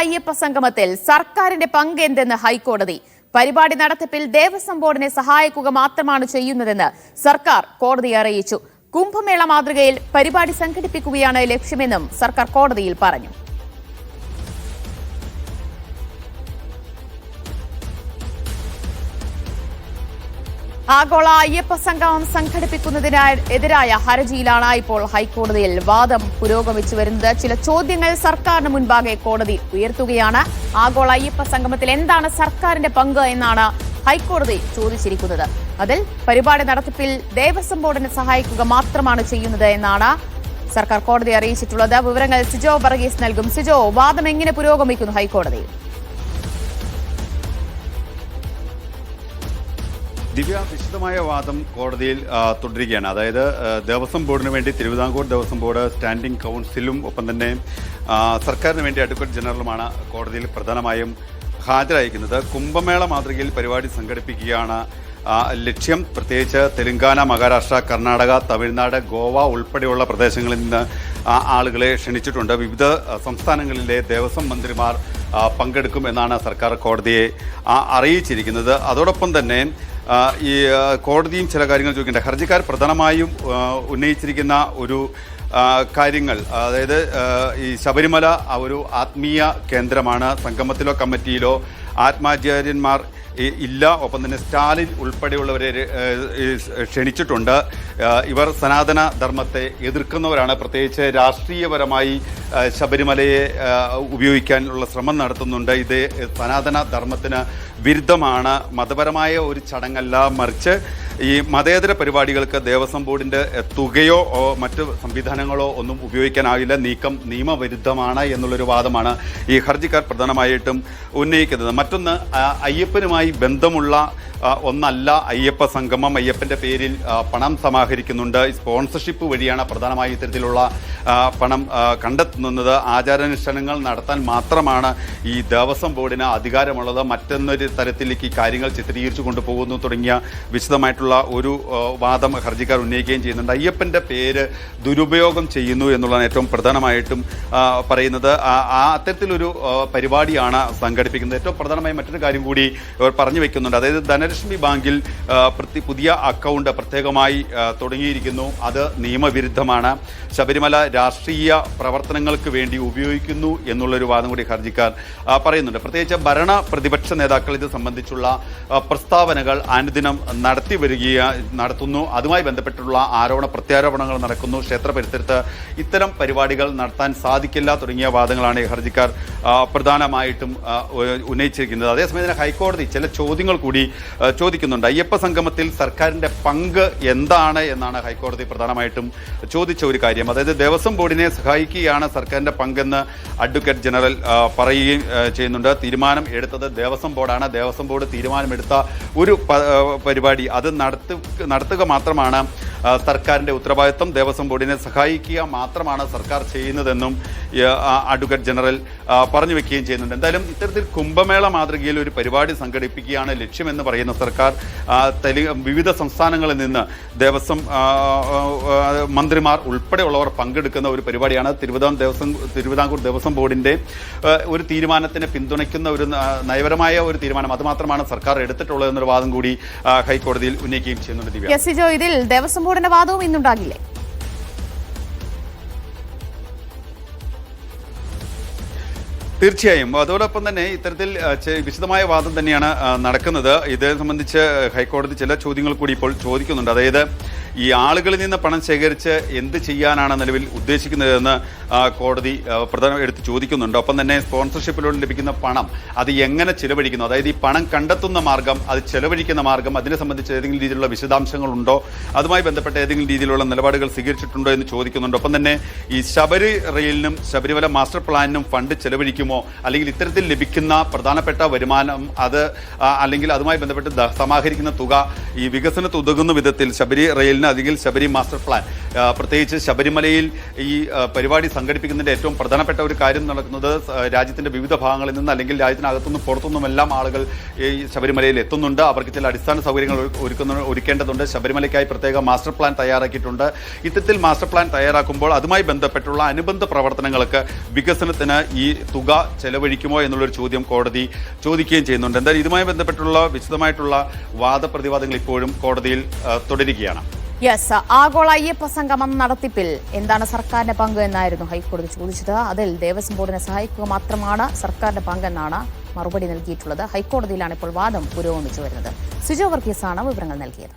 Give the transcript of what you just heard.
അയ്യപ്പ സംഗമത്തിൽ സർക്കാരിന്റെ പങ്ക് എന്തെന്ന് ഹൈക്കോടതി. പരിപാടി നടത്തിപ്പിൽ ദേവസ്വം ബോർഡിനെ സഹായിക്കുക മാത്രമാണ് ചെയ്യുന്നതെന്ന് സർക്കാർ കോടതിയെ അറിയിച്ചു. കുംഭമേള മാതൃകയിൽ പരിപാടി സംഘടിപ്പിക്കുകയാണ് ലക്ഷ്യമെന്നും സർക്കാർ കോടതിയിൽ പറഞ്ഞു. ആഗോള അയ്യപ്പ സംഗമം സംഘടിപ്പിക്കുന്നതിനെതിരായ ഹർജിയിലാണ് ഇപ്പോൾ ഹൈക്കോടതിയിൽ വാദം പുരോഗമിച്ചു വരുന്നത്. ചില ചോദ്യങ്ങൾ സർക്കാരിന് മുൻപാകെ കോടതി ഉയർത്തുകയാണ്. ആഗോള അയ്യപ്പ സംഗമത്തിൽ എന്താണ് സർക്കാരിന്റെ പങ്ക് എന്നാണ് ഹൈക്കോടതി ചോദിച്ചിരിക്കുന്നത്. അതിൽ പരിപാടി നടത്തിപ്പിൽ ദേവസ്വം ബോർഡിനെ സഹായിക്കുക മാത്രമാണ് ചെയ്യുന്നത് എന്നാണ് സർക്കാർ കോടതി അറിയിച്ചിട്ടുള്ളത്. വിവരങ്ങൾ സിജോ വർഗീസ് നൽകും. സിജോ, വാദം എങ്ങനെ പുരോഗമിക്കുന്നു ഹൈക്കോടതിയിൽ? ദിവ്യ, വിശദമായ വാദം കോടതിയിൽ തുടരുകയാണ്. അതായത് ദേവസ്വം ബോർഡിന് വേണ്ടി തിരുവിതാംകൂർ ദേവസ്വം ബോർഡ് സ്റ്റാൻഡിംഗ് കൗൺസിലും ഒപ്പം തന്നെ സർക്കാരിന് വേണ്ടി അഡ്വക്കേറ്റ് ജനറലുമാണ് കോടതിയിൽ പ്രധാനമായും ഹാജരായിരിക്കുന്നത്. കുംഭമേള മാതൃകയിൽ പരിപാടി സംഘടിപ്പിക്കുകയാണ് ലക്ഷ്യം. പ്രത്യേകിച്ച് തെലങ്കാന, മഹാരാഷ്ട്ര, കർണാടക, തമിഴ്നാട്, ഗോവ ഉൾപ്പെടെയുള്ള പ്രദേശങ്ങളിൽ നിന്ന് ആളുകളെ ക്ഷണിച്ചിട്ടുണ്ട്. വിവിധ സംസ്ഥാനങ്ങളിലെ ദേവസ്വം മന്ത്രിമാർ പങ്കെടുക്കും എന്നാണ് സർക്കാർ കോടതിയെ അറിയിച്ചിരിക്കുന്നത്. അതോടൊപ്പം തന്നെ ഈ കോടതിയും ചില കാര്യങ്ങൾ ചോദിക്കേണ്ട ഹർജിക്കാർ പ്രധാനമായും ഉന്നയിച്ചിരിക്കുന്ന ഒരു കാര്യങ്ങൾ, അതായത് ഈ ശബരിമല ഒരു ആത്മീയ കേന്ദ്രമാണ്. സംഗമത്തിലോ കമ്മിറ്റിയിലോ ആത്മാചാര്യന്മാർ ഇല്ല. ഒപ്പം തന്നെ സ്റ്റാലിൻ ഉൾപ്പെടെയുള്ളവരെ ക്ഷണിച്ചിട്ടുണ്ട്. ഇവർ സനാതന ധർമ്മത്തെ എതിർക്കുന്നവരാണ്. പ്രത്യേകിച്ച് രാഷ്ട്രീയപരമായി ശബരിമലയെ ഉപയോഗിക്കാനുള്ള ശ്രമം നടത്തുന്നുണ്ട്. ഇത് സനാതന ധർമ്മത്തിന് വിരുദ്ധമാണ്, മതപരമായ ഒരു ചടങ്ങല്ല, മറിച്ച് ഈ മതേതര പരിപാടികൾക്ക് ദേവസ്വം ബോർഡിൻ്റെ തുകയോ മറ്റ് സംവിധാനങ്ങളോ ഒന്നും ഉപയോഗിക്കാനാവില്ല. നീക്കം നിയമവിരുദ്ധമാണ് എന്നുള്ളൊരു വാദമാണ് ഈ ഹർജിക്കാർ പ്രധാനമായിട്ടും ഉന്നയിക്കുന്നത്. മറ്റൊന്ന്, അയ്യപ്പനുമായി ബന്ധമുള്ള ഒന്നല്ല അയ്യപ്പ സംഗമം. അയ്യപ്പൻ്റെ പേരിൽ പണം സമാഹരിക്കുന്നുണ്ട്. സ്പോൺസർഷിപ്പ് വഴിയാണ് പ്രധാനമായും ഇത്തരത്തിലുള്ള പണം കണ്ടെത്തുന്നത്. ആചാരാനുഷ്ഠാനങ്ങൾ നടത്താൻ മാത്രമാണ് ഈ ദേവസ്വം ബോർഡിന് അധികാരമുള്ളത്. മറ്റൊന്നൊരു തരത്തിലേക്ക് ഈ കാര്യങ്ങൾ ചിത്രീകരിച്ചു കൊണ്ടുപോകുന്നു തുടങ്ങിയ വിശദമായിട്ടുള്ള ഒരു വാദം ഹർജിക്കാർ ഉന്നയിക്കുകയും ചെയ്യുന്നുണ്ട്. അയ്യപ്പൻ്റെ പേര് ദുരുപയോഗം ചെയ്യുന്നു എന്നുള്ളതാണ് ഏറ്റവും പ്രധാനമായിട്ടും പറയുന്നത്. അത്തരത്തിലൊരു പരിപാടിയാണ് സംഘടിപ്പിക്കുന്നത്. ഏറ്റവും പ്രധാനമായി മറ്റൊരു കാര്യം കൂടി ഇവർ പറഞ്ഞു വെക്കുന്നുണ്ട്. അതായത് ധനലക്ഷ്മി ബാങ്കിൽ പുതിയ അക്കൗണ്ട് പ്രത്യേകമായി തുടങ്ങിയിരിക്കുന്നു. അത് നിയമവിരുദ്ധമാണ്. ശബരിമല രാഷ്ട്രീയ പ്രവർത്തനങ്ങൾക്ക് വേണ്ടി ഉപയോഗിക്കുന്നു എന്നുള്ളൊരു വാദം കൂടി ഹർജിക്കാർ പറയുന്നുണ്ട്. പ്രത്യേകിച്ച് ഭരണ പ്രതിപക്ഷ നേതാക്കൾ ഇത് സംബന്ധിച്ചുള്ള പ്രസ്താവനകൾ അനുദിനം നടത്തുന്നു. അതുമായി ബന്ധപ്പെട്ടുള്ള ആരോപണ പ്രത്യാരോപണങ്ങൾ നടക്കുന്നു. ക്ഷേത്ര പരിസരത്ത് ഇത്തരം പരിപാടികൾ നടത്താൻ സാധിക്കില്ല തുടങ്ങിയ വാദങ്ങളാണ് ഹർജിക്കാർ പ്രധാനമായിട്ടും ഉന്നയിച്ചിരിക്കുന്നത്. അതേസമയം തന്നെ ഹൈക്കോടതി ചില ചോദ്യങ്ങൾ കൂടി ചോദിക്കുന്നുണ്ട്. അയ്യപ്പ സംഗമത്തിൽ സർക്കാരിൻ്റെ പങ്ക് എന്താണ് എന്നാണ് ഹൈക്കോടതി പ്രധാനമായിട്ടും ചോദിച്ച ഒരു കാര്യം. അതായത് ദേവസ്വം ബോർഡിനെ സഹായിക്കുകയാണ് സർക്കാരിൻ്റെ പങ്കെന്ന് അഡ്വക്കേറ്റ് ജനറൽ പറയുകയും ചെയ്യുന്നുണ്ട്. തീരുമാനം എടുത്തത് ദേവസ്വം ബോർഡാണ്. ദേവസ്വം ബോർഡ് തീരുമാനമെടുത്ത ഒരു പരിപാടി അത് നടത്തുക മാത്രമാണ് സർക്കാരിൻ്റെ ഉത്തരവാദിത്വം. ദേവസ്വം ബോർഡിനെ സഹായിക്കുക മാത്രമാണ് സർക്കാർ ചെയ്യുന്നതെന്നും അഡ്വക്കേറ്റ് ജനറൽ പറഞ്ഞു വെക്കുകയും ചെയ്യുന്നുണ്ട്. എന്തായാലും ഇത്തരത്തിൽ കുംഭമേള മാതൃകയിൽ ഒരു പരിപാടി സംഘടിപ്പിക്കുകയാണ് ലക്ഷ്യമെന്ന് പറയുന്ന സർക്കാർ വിവിധ സംസ്ഥാനങ്ങളിൽ നിന്ന് ദേവസ്വം മന്ത്രിമാർ ഉൾപ്പെടെയുള്ളവർ പങ്കെടുക്കുന്ന ഒരു പരിപാടിയാണ്. തിരുവിതാംകൂർ ദേവസ്വം ബോർഡിൻ്റെ ഒരു തീരുമാനത്തിനെ പിന്തുണയ്ക്കുന്ന ഒരു നയപരമായ ഒരു തീരുമാനം അതുമാത്രമാണ് സർക്കാർ എടുത്തിട്ടുള്ളത് എന്നൊരു വാദം കൂടി ഹൈക്കോടതിയിൽ ഉന്നയിക്കുകയും ചെയ്യുന്നുണ്ട്. ദിവ്യ, ഇതിൽ ദേവസ്വം ബോർഡിന്റെ വാദവും ഇന്നുണ്ടാകില്ലേ? തീർച്ചയായും. അതോടൊപ്പം തന്നെ ഇത്തരത്തിൽ വിശദമായ വാദം തന്നെയാണ് നടക്കുന്നത്. ഇത് സംബന്ധിച്ച് ഹൈക്കോടതി ചില ചോദ്യങ്ങൾ കൂടി ഇപ്പോൾ ചോദിക്കുന്നുണ്ട്. അതായത് ഈ ആളുകളിൽ നിന്ന് പണം ശേഖരിച്ച് എന്ത് ചെയ്യാനാണ് നിലവിൽ ഉദ്ദേശിക്കുന്നതെന്ന് കോടതി പ്രധാനം എടുത്ത് ചോദിക്കുന്നുണ്ട്. ഒപ്പം തന്നെ സ്പോൺസർഷിപ്പിലൂടെ ലഭിക്കുന്ന പണം അത് എങ്ങനെ ചിലവഴിക്കുന്നു, അതായത് ഈ പണം കണ്ടെത്തുന്ന മാർഗം, അത് ചെലവഴിക്കുന്ന മാർഗം, അതിനെ സംബന്ധിച്ച് ഏതെങ്കിലും രീതിയിലുള്ള വിശദാംശങ്ങളുണ്ടോ, അതുമായി ബന്ധപ്പെട്ട ഏതെങ്കിലും രീതിയിലുള്ള നിലപാടുകൾ സ്വീകരിച്ചിട്ടുണ്ടോ എന്ന് ചോദിക്കുന്നുണ്ട്. ഒപ്പം തന്നെ ഈ ശബരി റെയിലിനും ശബരിമല മാസ്റ്റർ പ്ലാനിനും ഫണ്ട് ചെലവഴിക്കുമോ, അല്ലെങ്കിൽ ഇത്തരത്തിൽ ലഭിക്കുന്ന പ്രധാനപ്പെട്ട വരുമാനം അത് അല്ലെങ്കിൽ അതുമായി ബന്ധപ്പെട്ട് സമാഹരിക്കുന്ന തുക ഈ വികസനത്തിന് ഉതകുന്ന വിധത്തിൽ ശബരി റെയിലിന് തന്നെ അല്ലെങ്കിൽ ശബരി മാസ്റ്റർ പ്ലാൻ, പ്രത്യേകിച്ച് ശബരിമലയിൽ ഈ പരിപാടി സംഘടിപ്പിക്കുന്നതിന്റെ ഏറ്റവും പ്രധാനപ്പെട്ട ഒരു കാര്യം നടക്കുന്നത് രാജ്യത്തിന്റെ വിവിധ ഭാഗങ്ങളിൽ നിന്ന് അല്ലെങ്കിൽ രാജ്യത്തിനകത്തുനിന്നും പുറത്തുനിന്നുമെല്ലാം ആളുകൾ ഈ ശബരിമലയിൽ എത്തുന്നുണ്ട്. അവർക്ക് ചില അടിസ്ഥാന സൗകര്യങ്ങൾ ഒരുക്കേണ്ടതുണ്ട്. ശബരിമലയ്ക്കായി പ്രത്യേക മാസ്റ്റർ പ്ലാൻ തയ്യാറാക്കിയിട്ടുണ്ട്. ഇത്തരത്തിൽ മാസ്റ്റർ പ്ലാൻ തയ്യാറാക്കുമ്പോൾ അതുമായി ബന്ധപ്പെട്ടുള്ള അനുബന്ധ പ്രവർത്തനങ്ങൾക്ക് വികസനത്തിന് ഈ തുക ചെലവഴിക്കുമോ എന്നുള്ളൊരു ചോദ്യം കോടതി ചോദിക്കുകയും ചെയ്യുന്നുണ്ട്. എന്തായാലും ഇതുമായി ബന്ധപ്പെട്ടുള്ള വിശദമായിട്ടുള്ള വാദപ്രതിവാദങ്ങൾ ഇപ്പോഴും കോടതിയിൽ തുടരുകയാണ്. യെസ്, ആഗോള അയ്യപ്പ സംഗമം നടത്തിപ്പിൽ എന്താണ് സർക്കാരിന്റെ പങ്ക് എന്നായിരുന്നു ഹൈക്കോടതി ചോദിച്ചത്. അതിൽ ദേവസ്വം ബോർഡിനെ സഹായിക്കുക മാത്രമാണ് സർക്കാരിന്റെ പങ്കെന്നാണ് മറുപടി നൽകിയിട്ടുള്ളത്. ഹൈക്കോടതിയിലാണ് ഇപ്പോൾ വാദം പുരോഗമിച്ചു വരുന്നത്. സിജോ വർഗീസാണ് വിവരങ്ങൾ നൽകിയത്.